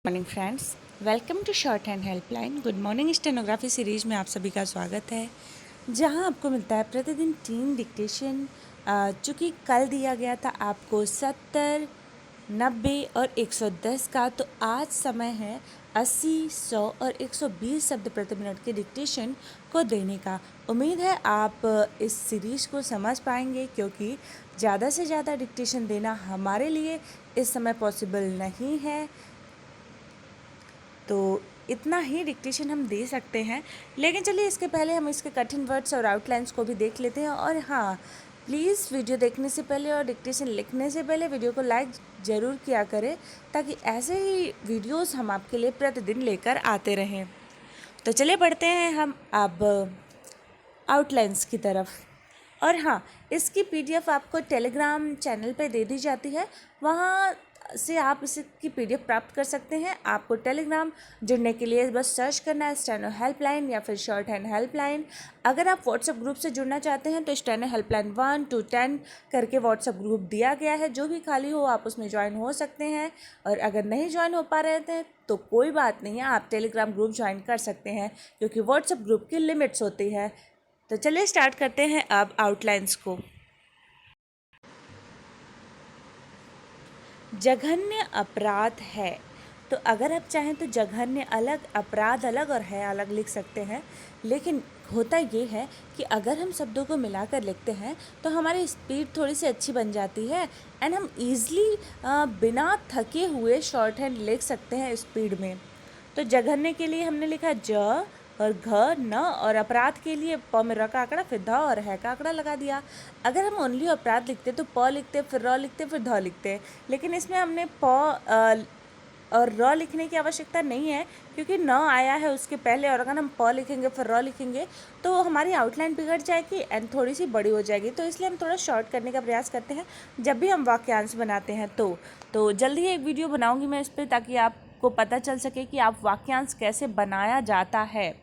Morning friends, welcome to short hand helpline. Good morning stenography series में आप सभी का स्वागत है, जहां आपको मिलता है प्रतिदिन 3 डिक्टेशन। चूँकि कल दिया गया था आपको 70, 90 और 110 का, तो आज समय है 80, 100 और 120 शब्द प्रति मिनट के डिक्टेशन को देने का। उम्मीद है आप इस सीरीज़ को समझ पाएंगे, क्योंकि ज़्यादा से ज़्यादा डिक्टेशन देना हमारे लिए इस समय पॉसिबल नहीं है। तो इतना ही डिक्टेशन हम दे सकते हैं, लेकिन चलिए इसके पहले हम इसके कठिन वर्ड्स और आउटलाइंस को भी देख लेते हैं। और हाँ, प्लीज़ वीडियो देखने से पहले और डिक्टेशन लिखने से पहले वीडियो को लाइक ज़रूर किया करें, ताकि ऐसे ही वीडियोस हम आपके लिए प्रतिदिन लेकर आते रहें। तो चलिए बढ़ते हैं हम अब आउटलाइंस की तरफ। और हाँ, इसकी पीडीएफ आपको टेलीग्राम चैनल पे दे दी जाती है, वहाँ से आप इसकी पीडीएफ प्राप्त कर सकते हैं। आपको टेलीग्राम जुड़ने के लिए बस सर्च करना है स्टेनो हेल्पलाइन या फिर शॉर्ट हैंड हेल्पलाइन। अगर आप व्हाट्सएप ग्रुप से जुड़ना चाहते हैं तो स्टेनो हेल्पलाइन 1 to 10 करके व्हाट्सएप ग्रुप दिया गया है, जो भी खाली हो आप उसमें ज्वाइन हो सकते हैं। और अगर नहीं ज्वाइन हो पा रहे थे तो कोई बात नहीं है, आप टेलीग्राम ग्रुप ज्वाइन कर सकते हैं, क्योंकि व्हाट्सएप ग्रुप की लिमिट्स होती है। तो चलिए स्टार्ट करते हैं अब आउटलाइंस को। जघन्य अपराध है, तो अगर आप चाहें तो जघन्य अलग, अपराध अलग और है अलग लिख सकते हैं। लेकिन होता ये है कि अगर हम शब्दों को मिलाकर लिखते हैं तो हमारी स्पीड थोड़ी सी अच्छी बन जाती है, एंड हम ईज़िली बिना थके हुए शॉर्ट हैंड लिख सकते हैं स्पीड में। तो जघन्य के लिए हमने लिखा ज और घ न, और अपराध के लिए प में र का आंकड़ा फिर ध और है का आंकड़ा लगा दिया। अगर हम ओनली अपराध लिखते तो प लिखते फिर र लिखते फिर ध लिखते, लेकिन इसमें हमने प और र लिखने की आवश्यकता नहीं है, क्योंकि न आया है उसके पहले। और अगर हम प लिखेंगे फिर र लिखेंगे तो हमारी आउटलाइन बिगड़ जाएगी एंड थोड़ी सी बड़ी हो जाएगी। तो इसलिए हम थोड़ा शॉर्ट करने का प्रयास करते हैं जब भी हम वाक्यांश बनाते हैं। तो जल्दी ही एक वीडियो बनाऊंगी मैं इस पर, ताकि आपको पता चल सके कि आप वाक्यांश कैसे बनाया जाता है।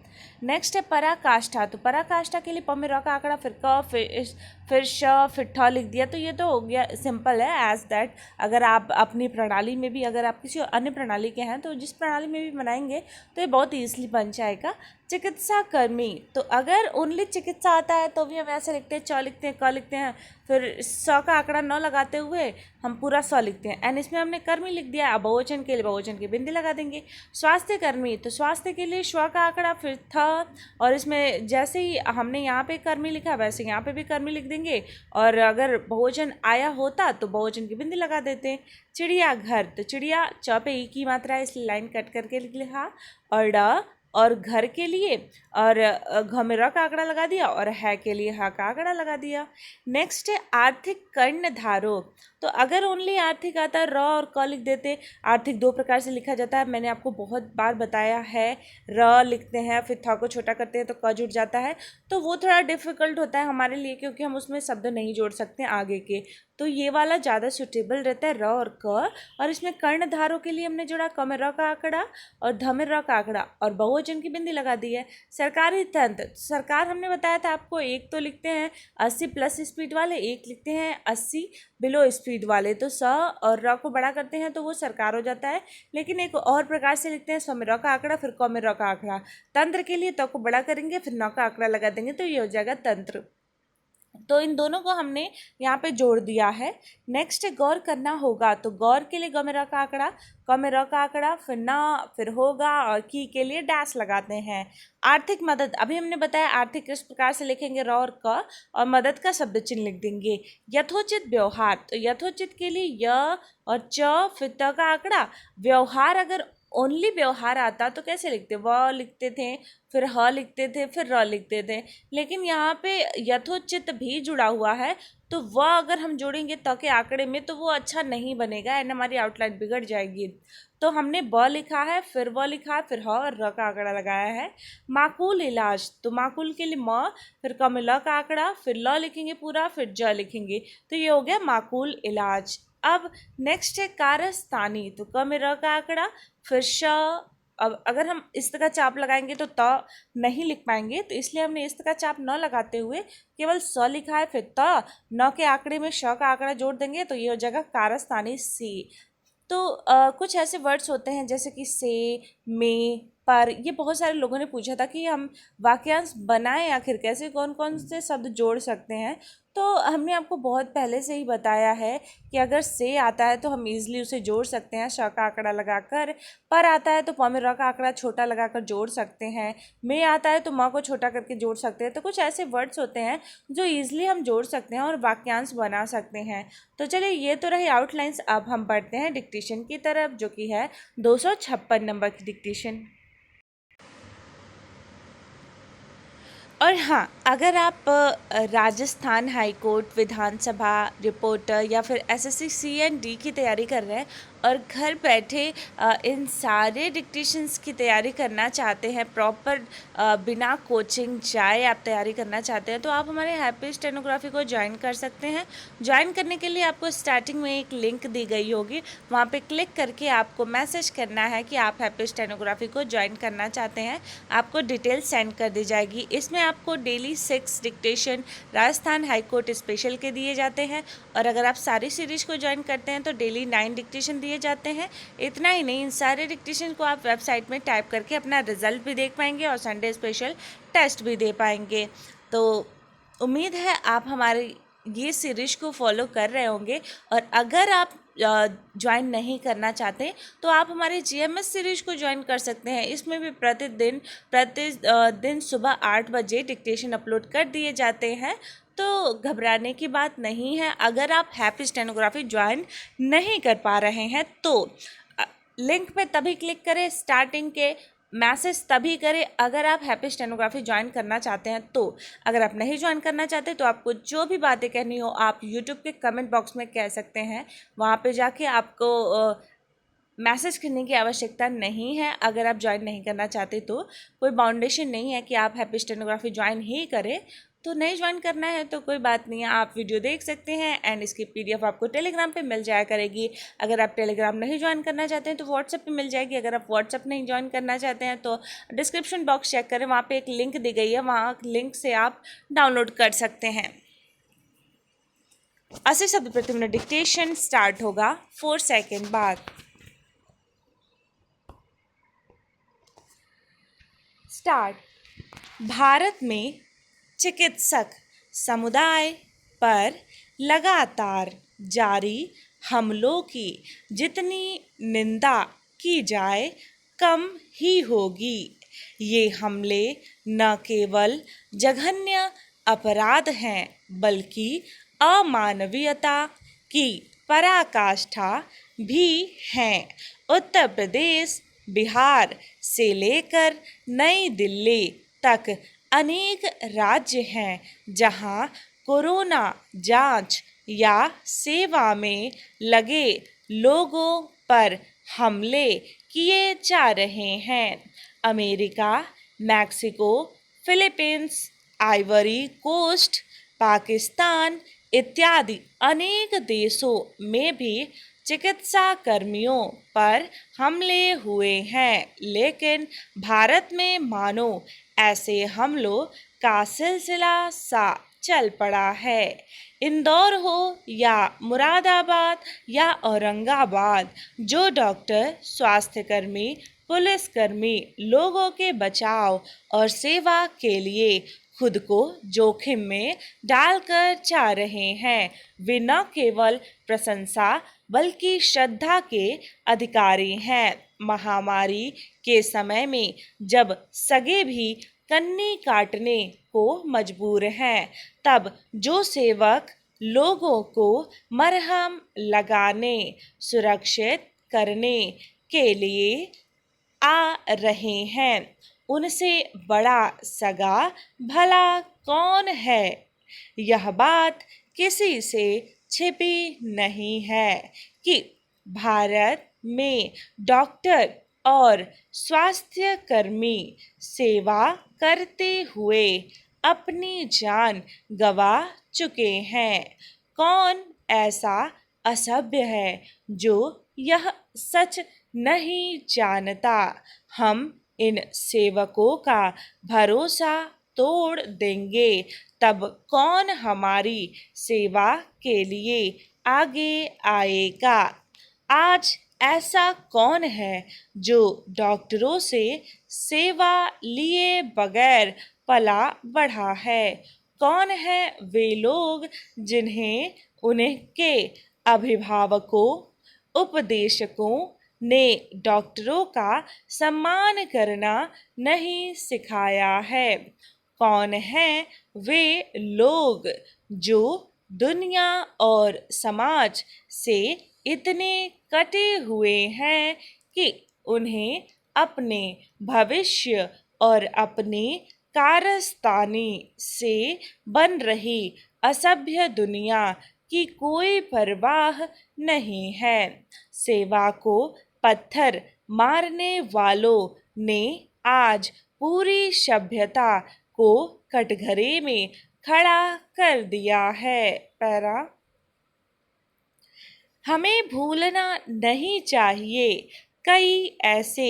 नेक्स्ट है पराकाष्ठा। तो पराकाष्ठा के लिए प में र का आंकड़ा फिर क फिर श फिर ठ लिख दिया। तो ये तो हो गया, सिंपल है एज दैट। अगर आप अपनी प्रणाली में भी, अगर आप किसी अन्य प्रणाली के हैं तो जिस प्रणाली में भी बनाएंगे तो ये बहुत ईजिली बन जाएगा। चिकित्सा कर्मी, तो अगर ओनली चिकित्सा आता है तो भी हम ऐसे लिखते हैं, च लिखते हैं, क लिखते हैं, फिर स का आंकड़ा न लगाते हुए हम पूरा स लिखते हैं। एंड इसमें हमने कर्मी लिख दिया। अब बहुवचन के लिए बहुवचन की बिंदी लगा देंगे। स्वास्थ्य कर्मी, तो स्वास्थ्य के लिए श्व का आंकड़ा फिर थ, और इसमें जैसे ही हमने यहाँ पे कर्मी लिखा वैसे यहाँ पे भी कर्मी लिख देंगे। और अगर बहुवचन आया होता तो बहुवचन की बिंदी लगा देते। चिड़ियाघर, तो चिड़िया च पे ई की मात्रा है, इसलिए लाइन कट करके लिखा। और ड और घर के लिए और घ में र का आंकड़ा लगा दिया, और है के लिए हा का आंकड़ा लगा दिया। नेक्स्ट है आर्थिक कर्णधारों। तो अगर ओनली आर्थिक आता है र और क लिख देते। आर्थिक दो प्रकार से लिखा जाता है, मैंने आपको बहुत बार बताया है। र लिखते हैं फिर थ को छोटा करते हैं तो क जुड़ जाता है, तो वो थोड़ा डिफिकल्ट होता है हमारे लिए, क्योंकि हम उसमें शब्द नहीं जोड़ सकते आगे के। तो ये वाला ज़्यादा सुटेबल रहता है, र और क। और इसमें कर्णधारों के लिए हमने जोड़ा क में र का आंकड़ा और ध में र का आंकड़ा, और बहुवचन की बिंदी लगा दी है। सरकारी तंत्र, सरकार हमने बताया था आपको, एक तो लिखते हैं 80 प्लस स्पीड वाले, एक लिखते हैं 80 बिलो स्पीड वाले। तो स और र को बड़ा करते हैं तो वो सरकार हो जाता है। लेकिन एक और प्रकार से लिखते हैं, स में र का आंकड़ा फिर क में र का आंकड़ा। तंत्र के लिए त को बड़ा करेंगे फिर न का आंकड़ा लगा देंगे, तो ये हो जाएगा तंत्र। तो इन दोनों को हमने यहाँ पे जोड़ दिया है। नेक्स्ट गौर करना होगा, तो गौर के लिए ग में र का आंकड़ा, क में र का आंकड़ा, फिर ना, फिर होगा, और की के लिए डैश लगाते हैं। आर्थिक मदद, अभी हमने बताया आर्थिक किस प्रकार से लिखेंगे, र और क, और मदद का शब्द चिन्ह लिख देंगे। यथोचित व्यवहार, तो यथोचित के लिए य और च फिर त का आंकड़ा। व्यवहार, अगर ओनली व्यवहार आता तो कैसे लिखते, व लिखते थे फिर ह लिखते थे फिर र लिखते थे। लेकिन यहाँ पे यथोचित भी जुड़ा हुआ है, तो वह अगर हम जोड़ेंगे त के आंकड़े में तो वो अच्छा नहीं बनेगा एंड हमारी आउटलाइन बिगड़ जाएगी। तो हमने ब लिखा है फिर व लिखा है फिर ह और र का आंकड़ा लगाया है। माकूल इलाज, तो माकूल के लिए म फिर क में ल का आंकड़ा फिर ल लिखेंगे पूरा फिर ज लिखेंगे, तो ये हो गया माकूल इलाज। अब नेक्स्ट है कारस्तानी, तो क में र का आंकड़ा फिर श। अब अगर हम इस्त का चाप लगाएंगे तो त नहीं लिख पाएंगे, तो इसलिए हमने इस्त का चाप न लगाते हुए केवल स लिखा है, फिर त न के आंकड़े में श का आंकड़ा जोड़ देंगे, तो ये हो जाएगा कारस्तानी सी। तो कुछ ऐसे वर्ड्स होते हैं जैसे कि से, में, पर, ये बहुत सारे लोगों ने पूछा था कि हम वाक्यांश बनाएं आखिर कैसे, कौन कौन से शब्द जोड़ सकते हैं। तो हमने आपको बहुत पहले से ही बताया है कि अगर से आता है तो हम इजीली उसे जोड़ सकते हैं श का आंकड़ा लगाकर, पर आता है तो प में र का आंकड़ा छोटा लगाकर जोड़ सकते हैं, में आता है तो म को छोटा करके जोड़ सकते हैं। तो कुछ ऐसे वर्ड्स होते हैं जो ईजिली हम जोड़ सकते हैं और वाक्यांश बना सकते हैं। तो चलिए, ये तो रही आउटलाइंस। अब हम बढ़ते हैं डिक्टेशन की तरफ, जो कि है 256 नंबर की डिक्टेशन। और हाँ, अगर आप राजस्थान हाई कोर्ट, विधानसभा रिपोर्टर या फिर एसएससी सीएनडी की तैयारी कर रहे हैं और घर बैठे इन सारे डिक्टेशंस की तैयारी करना चाहते हैं, प्रॉपर बिना कोचिंग जाए आप तैयारी करना चाहते हैं, तो आप हमारे हैप्पी स्टेनोग्राफी को ज्वाइन कर सकते हैं। ज्वाइन करने के लिए आपको स्टार्टिंग में एक लिंक दी गई होगी, वहाँ पे क्लिक करके आपको मैसेज करना है कि आप हैप्पी स्टेनोग्राफी को ज्वाइन करना चाहते हैं। आपको डिटेल सेंड कर दी जाएगी। इसमें आपको daily 6 dictation Rajasthan high court special के दिए जाते हैं, और अगर आप सारी सीरीज को ज्वाइन करते हैं तो डेली 9 डिक्टेशन दिए जाते हैं। इतना ही नहीं, इन सारे डिक्टेशन को आप वेबसाइट में टाइप करके अपना रिजल्ट भी देख पाएंगे और संडे स्पेशल टेस्ट भी दे पाएंगे। तो उम्मीद है आप हमारी ये सीरीज को फॉलो कर रहे होंगे, और अगर आप ज्वाइन नहीं करना चाहते तो आप हमारे जीएमएस सीरीज को ज्वाइन कर सकते हैं। इसमें भी प्रतिदिन सुबह 8 बजे डिक्टेशन अपलोड कर दिए जाते हैं। तो घबराने की बात नहीं है। अगर आप हैप्पी स्टेनोग्राफी ज्वाइन नहीं कर पा रहे हैं तो लिंक पे तभी क्लिक करें, स्टार्टिंग के मैसेज तभी करें अगर आप हैप्पी स्टेनोग्राफी ज्वाइन करना चाहते हैं। तो अगर आप नहीं ज्वाइन करना चाहते तो आपको जो भी बातें कहनी हो आप यूट्यूब के कमेंट बॉक्स में कह सकते हैं। वहाँ पे जाके आपको मैसेज करने की आवश्यकता नहीं है। अगर आप ज्वाइन नहीं करना चाहते तो कोई बाउंडेशन नहीं है कि आप हैप्पी स्टेनोग्राफी ज्वाइन ही करें। तो नहीं ज्वाइन करना है तो कोई बात नहीं है, आप वीडियो देख सकते हैं एंड इसकी पीडीएफ आपको टेलीग्राम पे मिल जाया करेगी। अगर आप टेलीग्राम नहीं ज्वाइन करना चाहते हैं तो व्हाट्सएप पे मिल जाएगी। अगर आप व्हाट्सएप नहीं ज्वाइन करना चाहते हैं तो डिस्क्रिप्शन बॉक्स चेक करें, वहाँ पे एक लिंक दी गई है, वहाँ लिंक से आप डाउनलोड कर सकते हैं। 80 शब्द प्रति मिनट डिक्टेशन स्टार्ट होगा 4 सेकेंड बाद। स्टार्ट। भारत में चिकित्सक समुदाय पर लगातार जारी हमलों की जितनी निंदा की जाए कम ही होगी। ये हमले न केवल जघन्य अपराध हैं बल्कि अमानवीयता की पराकाष्ठा भी हैं। उत्तर प्रदेश, बिहार से लेकर नई दिल्ली तक अनेक राज्य हैं जहां कोरोना जांच या सेवा में लगे लोगों पर हमले किए जा रहे हैं। America, Mexico, Philippines, Ivory Coast, Pakistan इत्यादि अनेक देशों में भी चिकित्सा कर्मियों पर हमले हुए हैं, लेकिन भारत में मानो ऐसे हमलों का सिलसिला सा चल पड़ा है। इंदौर हो या मुरादाबाद या औरंगाबाद, जो डॉक्टर, स्वास्थ्यकर्मी, पुलिसकर्मी लोगों के बचाव और सेवा के लिए खुद को जोखिम में डालकर जा रहे हैं, वे न केवल प्रशंसा बल्कि श्रद्धा के अधिकारी हैं। महामारी के समय में जब सगे भी कन्नी काटने को मजबूर हैं, तब जो सेवक लोगों को मरहम लगाने, सुरक्षित करने के लिए आ रहे हैं, उनसे बड़ा सगा भला कौन है। यह बात किसी से छिपी नहीं है कि भारत में डॉक्टर और स्वास्थ्यकर्मी सेवा करते हुए अपनी जान गंवा चुके हैं। कौन ऐसा असभ्य है जो यह सच नहीं जानता। हम इन सेवकों का भरोसा तोड़ देंगे तब कौन हमारी सेवा के लिए आगे आएगा। आज ऐसा कौन है जो डॉक्टरों से सेवा लिए बगैर पला बढ़ा है? कौन है वे लोग जिन्हें उनके अभिभावकों, उपदेशकों ने डॉक्टरों का सम्मान करना नहीं सिखाया है? कौन हैं वे लोग जो दुनिया और समाज से इतने कटे हुए हैं कि उन्हें अपने भविष्य और अपनी कारस्तानी से बन रही असभ्य दुनिया की कोई परवाह नहीं है? सेवा को पत्थर मारने वालों ने आज पूरी सभ्यता को कटघरे में खड़ा कर दिया है। पैरा हमें भूलना नहीं चाहिए कई ऐसे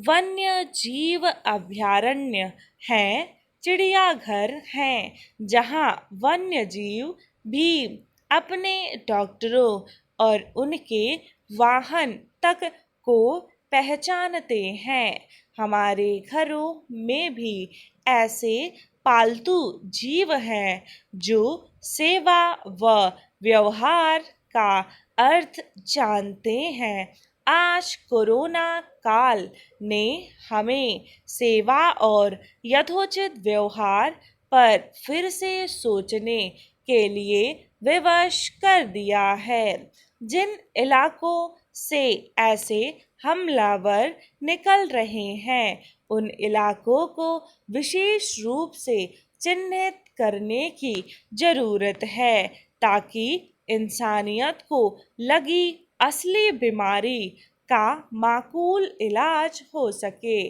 वन्य जीव अभयारण्य हैं, चिड़ियाघर हैं, जहां वन्य जीव भी अपने डॉक्टरों और उनके वाहन तक को पहचानते हैं। हमारे घरों में भी ऐसे पालतू जीव हैं जो सेवा व व्यवहार का अर्थ जानते हैं। आज कोरोना काल ने हमें सेवा और यथोचित व्यवहार पर फिर से सोचने के लिए विवश कर दिया है। जिन इलाकों से ऐसे हमलावर निकल रहे हैं, उन इलाकों को विशेष रूप से चिन्हित करने की जरूरत है ताकि इंसानियत को लगी असली बीमारी का माकूल इलाज हो सके।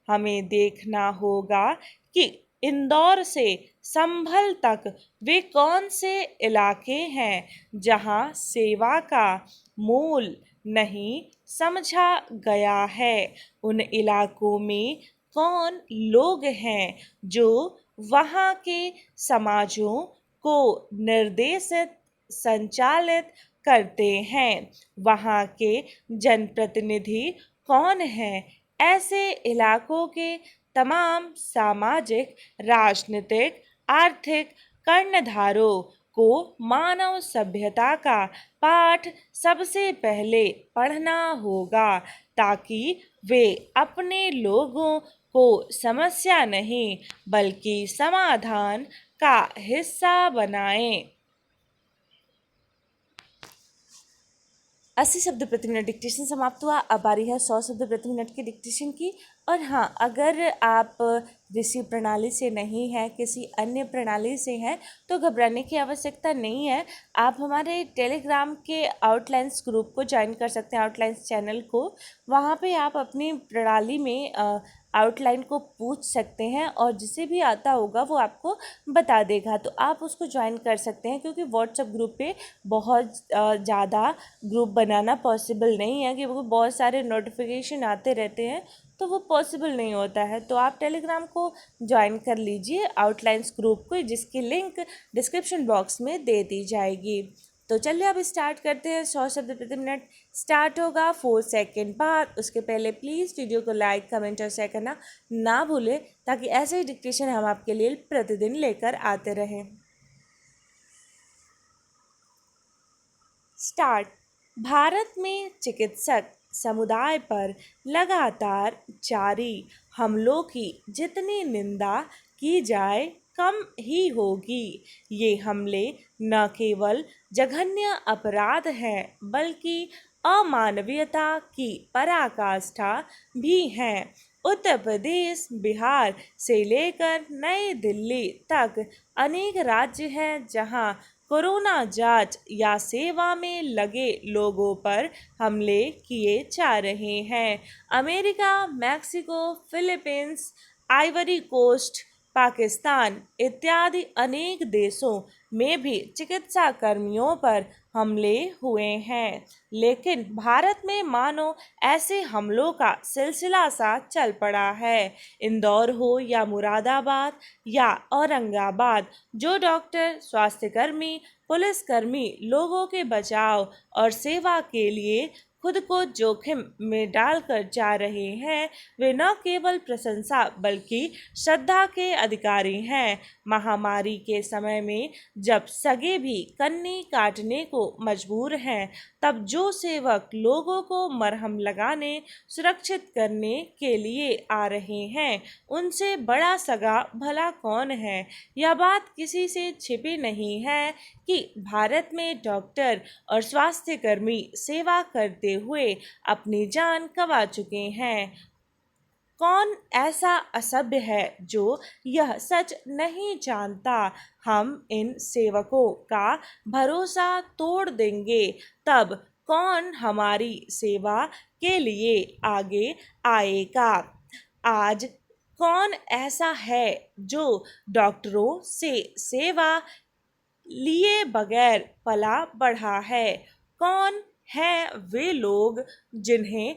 हमें देखना होगा कि इंदौर से संभल तक वे कौन से इलाके हैं जहां सेवा का मूल नहीं समझा गया है। उन इलाकों में कौन लोग हैं जो वहाँ के समाजों को निर्देशित संचालित करते हैं। वहाँ के जनप्रतिनिधि कौन हैं? ऐसे इलाकों के तमाम सामाजिक, राजनीतिक, आर्थिक कर्णधारों को मानव सभ्यता का पाठ सबसे पहले पढ़ना होगा ताकि वे अपने लोगों को समस्या नहीं बल्कि समाधान का हिस्सा बनाएं। 80 शब्द प्रति मिनट डिक्टेशन समाप्त हुआ। अब बारी है 100 शब्द प्रति मिनट की डिक्टेशन की। और हाँ, अगर आप ऋषि प्रणाली से नहीं हैं, किसी अन्य प्रणाली से हैं, तो घबराने की आवश्यकता नहीं है। आप हमारे टेलीग्राम के आउटलाइंस ग्रुप को ज्वाइन कर सकते हैं, आउटलाइंस चैनल को। वहाँ पे आप अपनी प्रणाली में आउटलाइन को पूछ सकते हैं और जिसे भी आता होगा वो आपको बता देगा, तो आप उसको ज्वाइन कर सकते हैं। क्योंकि व्हाट्सएप ग्रुप पे बहुत ज़्यादा ग्रुप बनाना पॉसिबल नहीं है, कि वो बहुत सारे नोटिफिकेशन आते रहते हैं, तो वो पॉसिबल नहीं होता है। तो आप टेलीग्राम को ज्वाइन कर लीजिए, आउटलाइंस ग्रुप को, जिसकी लिंक डिस्क्रिप्शन बॉक्स में दे दी जाएगी। तो चलिए अब स्टार्ट करते हैं। 100 शब्द प्रति मिनट स्टार्ट होगा 4 सेकेंड बाद। उसके पहले प्लीज़ वीडियो को लाइक, कमेंट और शेयर करना ना भूलें, ताकि ऐसे ही डिक्टेशन हम आपके लिए प्रतिदिन लेकर आते रहें। स्टार्ट। भारत में चिकित्सक समुदाय पर लगातार जारी हमलों की जितनी निंदा की जाए कम ही होगी। ये हमले न केवल जघन्य अपराध हैं बल्कि अमानवीयता की पराकाष्ठा भी हैं। उत्तर प्रदेश, बिहार से लेकर नई दिल्ली तक अनेक राज्य हैं जहां कोरोना जांच या सेवा में लगे लोगों पर हमले किए जा रहे हैं। America, Mexico, Philippines, Ivory Coast, Pakistan इत्यादि अनेक देशों में भी चिकित्सा कर्मियों पर हमले हुए हैं, लेकिन भारत में मानो ऐसे हमलों का सिलसिला सा चल पड़ा है। इंदौर हो या मुरादाबाद या औरंगाबाद, जो डॉक्टर, स्वास्थ्यकर्मी, पुलिसकर्मी लोगों के बचाव और सेवा के लिए खुद को जोखिम में डालकर जा रहे हैं, वे न केवल प्रशंसा बल्कि श्रद्धा के अधिकारी हैं। महामारी के समय में जब सगे भी कन्नी काटने को मजबूर हैं, तब जो सेवक लोगों को मरहम लगाने, सुरक्षित करने के लिए आ रहे हैं, उनसे बड़ा सगा भला कौन है। यह बात किसी से छिपी नहीं है कि भारत में डॉक्टर और स्वास्थ्यकर्मी सेवा करते हुए अपनी जान गंवा चुके हैं। कौन ऐसा असभ्य है जो यह सच नहीं जानता। हम इन सेवकों का भरोसा तोड़ देंगे, तब कौन हमारी सेवा के लिए आगे आएगा। आज कौन ऐसा है जो डॉक्टरों से सेवा लिए बगैर पला बढ़ा है। कौन है वे लोग जिन्हें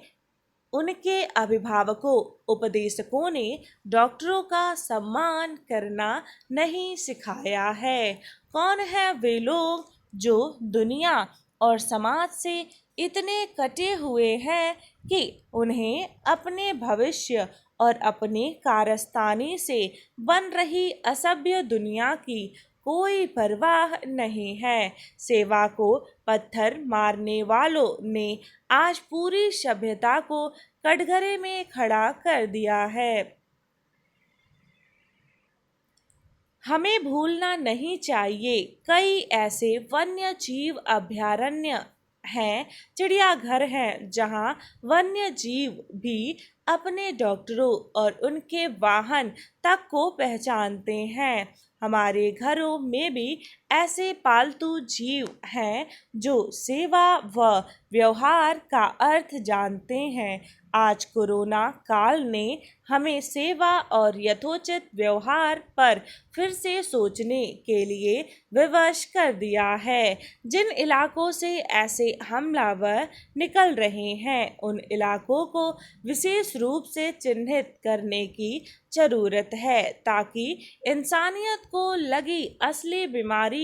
उनके अभिभावकों, उपदेशकों ने डॉक्टरों का सम्मान करना नहीं सिखाया है। कौन है वे लोग जो दुनिया और समाज से इतने कटे हुए हैं कि उन्हें अपने भविष्य और अपने कारस्तानी से बन रही असभ्य दुनिया की कोई परवाह नहीं है। सेवा को पत्थर मारने वालों ने आज पूरी सभ्यता को कटघरे में खड़ा कर दिया है। हमें भूलना नहीं चाहिए, कई ऐसे वन्य जीव अभयारण्य हैं, चिड़ियाघर हैं, जहां वन्य जीव भी अपने डॉक्टरों और उनके वाहन तक को पहचानते हैं। हमारे घरों में भी ऐसे पालतू जीव हैं जो सेवा व व्यवहार का अर्थ जानते हैं। आज कोरोना काल ने हमें सेवा और यथोचित व्यवहार पर फिर से सोचने के लिए विवश कर दिया है। जिन इलाकों से ऐसे हमलावर निकल रहे हैं, उन इलाकों को विशेष रूप से चिन्हित करने की जरूरत है, ताकि इंसानियत को लगी असली बीमारी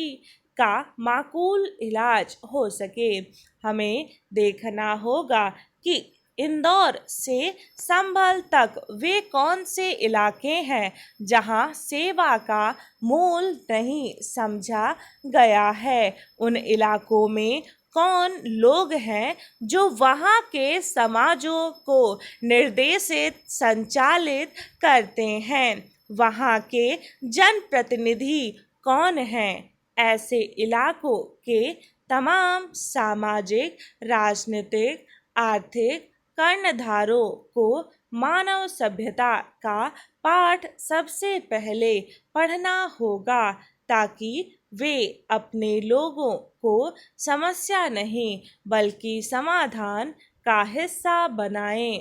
का माकूल इलाज हो सके। हमें देखना होगा कि इंदौर से संभल तक वे कौन से इलाके हैं जहां सेवा का मोल नहीं समझा गया है। उन इलाकों में कौन लोग हैं जो वहाँ के समाजों को निर्देशित संचालित करते हैं। वहाँ के जनप्रतिनिधि कौन हैं। ऐसे इलाकों के तमाम सामाजिक, राजनीतिक, आर्थिक कर्णधारों को मानव सभ्यता का पाठ सबसे पहले पढ़ना होगा, ताकि वे अपने लोगों को समस्या नहीं बल्कि समाधान का हिस्सा बनाएं।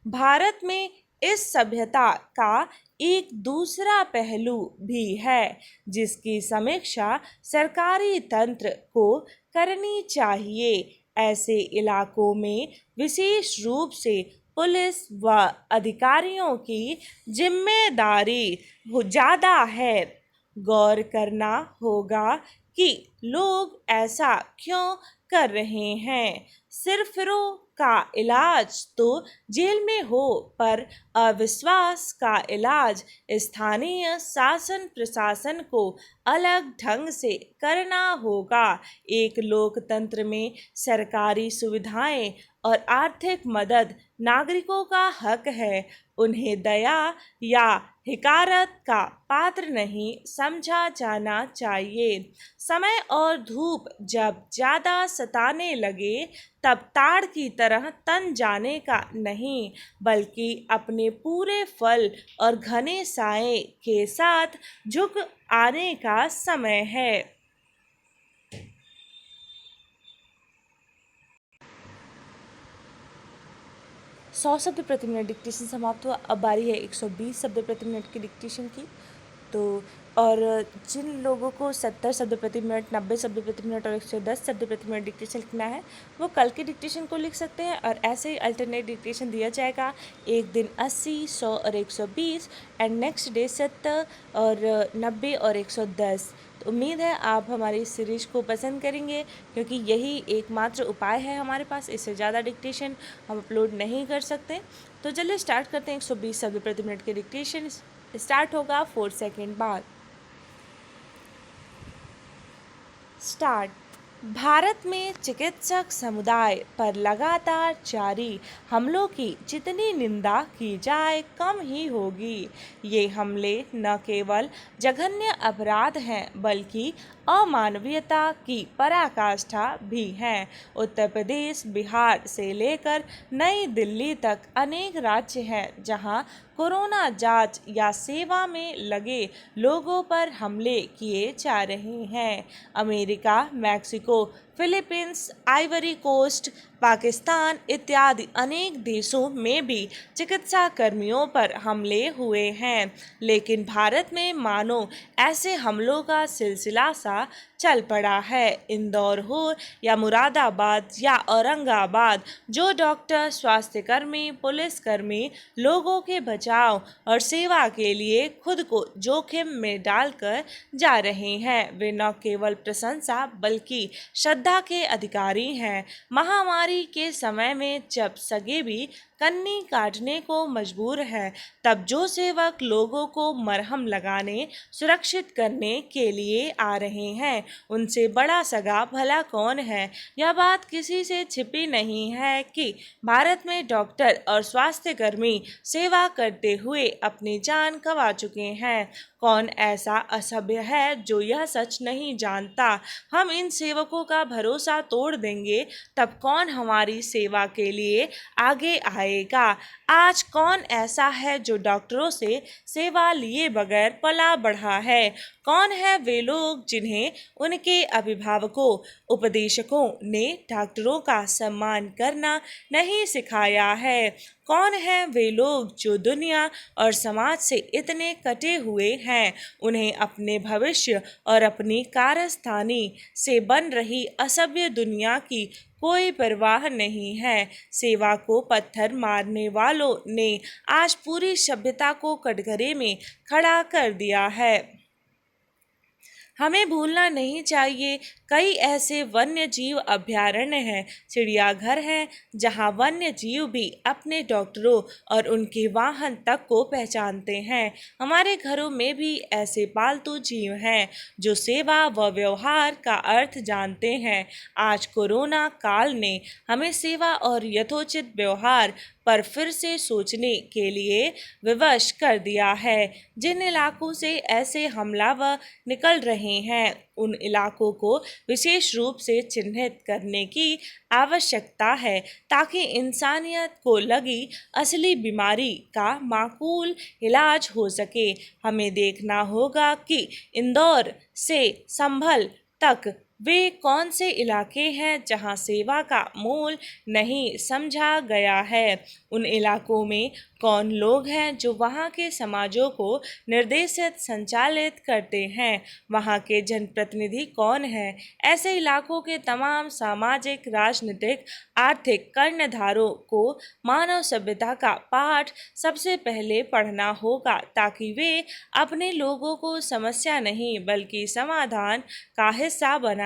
भारत में इस सभ्यता का एक दूसरा पहलू भी है, जिसकी समीक्षा सरकारी तंत्र को करनी चाहिए। ऐसे इलाकों में विशेष रूप से पुलिस व अधिकारियों की जिम्मेदारी ज़्यादा है। गौर करना होगा कि लोग ऐसा क्यों कर रहे हैं। सिरफिरों का इलाज तो जेल में हो, पर अविश्वास का इलाज स्थानीय शासन प्रशासन को अलग ढंग से करना होगा। एक लोकतंत्र में सरकारी सुविधाएं और आर्थिक मदद नागरिकों का हक है। उन्हें दया या हिकारत का पात्र नहीं समझा जाना चाहिए। समय और धूप जब ज़्यादा सताने लगे, तब ताड़ की तरह तन जाने का नहीं, बल्कि अपने पूरे फल और घने साए के साथ झुक आने का समय है। 100 शब्द प्रति मिनट डिक्टेशन समाप्त हुआ। अब बारी है 120 शब्द प्रति मिनट की डिक्टेशन की। तो और जिन लोगों को 70 शब्द प्रति मिनट, 90 शब्द प्रति मिनट और 110 शब्द प्रति मिनट डिक्टेशन लिखना है, वो कल के डिक्टेशन को लिख सकते हैं और ऐसे ही अल्टरनेट डिक्टेशन दिया जाएगा। एक दिन 80, 100 और 120 एंड नेक्स्ट डे 70 और 90 और 110। तो उम्मीद है आप हमारी इस सीरीज को पसंद करेंगे, क्योंकि यही एकमात्र उपाय है हमारे पास। इससे ज़्यादा डिक्टेशन हम अपलोड नहीं कर सकते। तो चलिए स्टार्ट करते हैं। 120 शब्द प्रति मिनट के डिक्टेशन स्टार्ट होगा 4 सेकेंड बाद। स्टार्ट। भारत में चिकित्सक समुदाय पर लगातार जारी हमलों की जितनी निंदा की जाए कम ही होगी। ये हमले न केवल जघन्य अपराध हैं बल्कि अमानवीयता की पराकाष्ठा भी हैं। उत्तर प्रदेश, बिहार से लेकर नई दिल्ली तक अनेक राज्य हैं जहां कोरोना जांच या सेवा में लगे लोगों पर हमले किए जा रहे हैं। America, Mexico, Philippines, Ivory Coast, Pakistan इत्यादि अनेक देशों में भी चिकित्सा कर्मियों पर हमले हुए हैं, लेकिन भारत में मानो ऐसे हमलों का सिलसिला सा चल पड़ा है। इंदौर हो या मुरादाबाद या औरंगाबाद, जो डॉक्टर, स्वास्थ्यकर्मी, पुलिसकर्मी लोगों के बचाव और सेवा के लिए खुद को जोखिम में डालकर जा रहे हैं, वे न केवल प्रशंसा बल्कि श्रद्धा के अधिकारी हैं। महामारी के समय में जब सगे भी कन्नी काटने को मजबूर है, तब जो सेवक लोगों को मरहम लगाने, सुरक्षित करने के लिए आ रहे हैं, उनसे बड़ा सगा भला कौन है। यह बात किसी से छिपी नहीं है कि भारत में डॉक्टर और स्वास्थ्यकर्मी सेवा करते हुए अपनी जान गंवा चुके हैं। कौन ऐसा असभ्य है जो यह सच नहीं जानता। हम इन सेवकों का भरोसा तोड़ देंगे, तब कौन हमारी सेवा के लिए आगे आएगा। आज कौन ऐसा है जो डॉक्टरों से सेवा लिए बगैर पला बढ़ा है। कौन है वे लोग जिन्हें उनके अभिभावकों, उपदेशकों ने डॉक्टरों का सम्मान करना नहीं सिखाया है। कौन है वे लोग जो दुनिया और समाज से इतने कटे हुए हैं, उन्हें अपने भविष्य और अपनी कारस्तानी से बन रही असभ्य दुनिया की कोई परवाह नहीं है। सेवा को पत्थर मारने वालों ने आज पूरी सभ्यता को कटघरे में खड़ा कर दिया है। हमें भूलना नहीं चाहिए, कई ऐसे वन्य जीव अभयारण्य हैं, चिड़ियाघर हैं, जहां वन्य जीव भी अपने डॉक्टरों और उनके वाहन तक को पहचानते हैं। हमारे घरों में भी ऐसे पालतू जीव हैं जो सेवा व व्यवहार का अर्थ जानते हैं। आज कोरोना काल ने हमें सेवा और यथोचित व्यवहार पर फिर से सोचने के लिए विवश कर दिया है। जिन इलाकों से ऐसे हमलावर निकल रहे हैं, उन इलाकों को विशेष रूप से चिन्हित करने की आवश्यकता है, ताकि इंसानियत को लगी असली बीमारी का माकूल इलाज हो सके। हमें देखना होगा कि इंदौर से संभल तक वे कौन से इलाके हैं जहां सेवा का मोल नहीं समझा गया है। उन इलाकों में कौन लोग हैं जो वहां के समाजों को निर्देशित संचालित करते हैं। वहां के जनप्रतिनिधि कौन हैं। ऐसे इलाकों के तमाम सामाजिक, राजनीतिक, आर्थिक कर्णधारों को मानव सभ्यता का पाठ सबसे पहले पढ़ना होगा, ताकि वे अपने लोगों को समस्या नहीं बल्कि समाधान का हिस्सा बनाएं।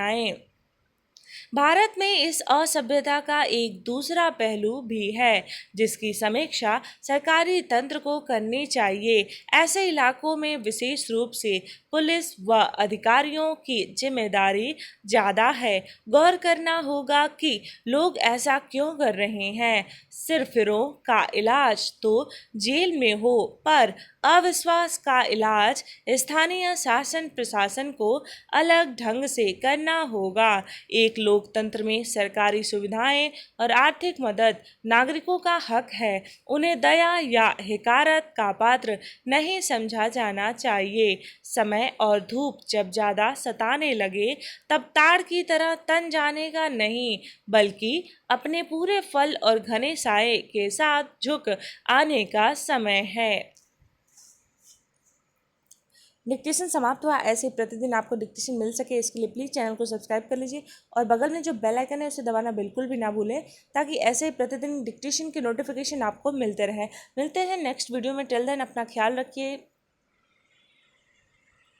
भारत में इस असभ्यता का एक दूसरा पहलू भी है, जिसकी समीक्षा सरकारी तंत्र को करनी चाहिए। ऐसे इलाकों में विशेष रूप से पुलिस व अधिकारियों की जिम्मेदारी ज़्यादा है। गौर करना होगा कि लोग ऐसा क्यों कर रहे हैं। सिरफिरों का इलाज तो जेल में हो, पर अविश्वास का इलाज स्थानीय शासन प्रशासन को अलग ढंग से करना होगा। एक लोकतंत्र में सरकारी सुविधाएं और आर्थिक मदद नागरिकों का हक है। उन्हें दया या हिकारत का पात्र नहीं समझा जाना चाहिए। समय और धूप जब ज़्यादा सताने लगे, तब ताड़ की तरह तन जाने का नहीं, बल्कि अपने पूरे फल और घने साए के साथ झुक आने का समय है। डिक्टेशन समाप्त हुआ। ऐसे प्रतिदिन आपको डिक्टेशन मिल सके, इसके लिए प्लीज़ चैनल को सब्सक्राइब कर लीजिए और बगल में जो बेल आइकन है उसे दबाना बिल्कुल भी ना भूलें, ताकि ऐसे प्रतिदिन डिक्टेशन के नोटिफिकेशन आपको मिलते रहे। मिलते हैं नेक्स्ट वीडियो में। टिल देन अपना ख्याल रखिए।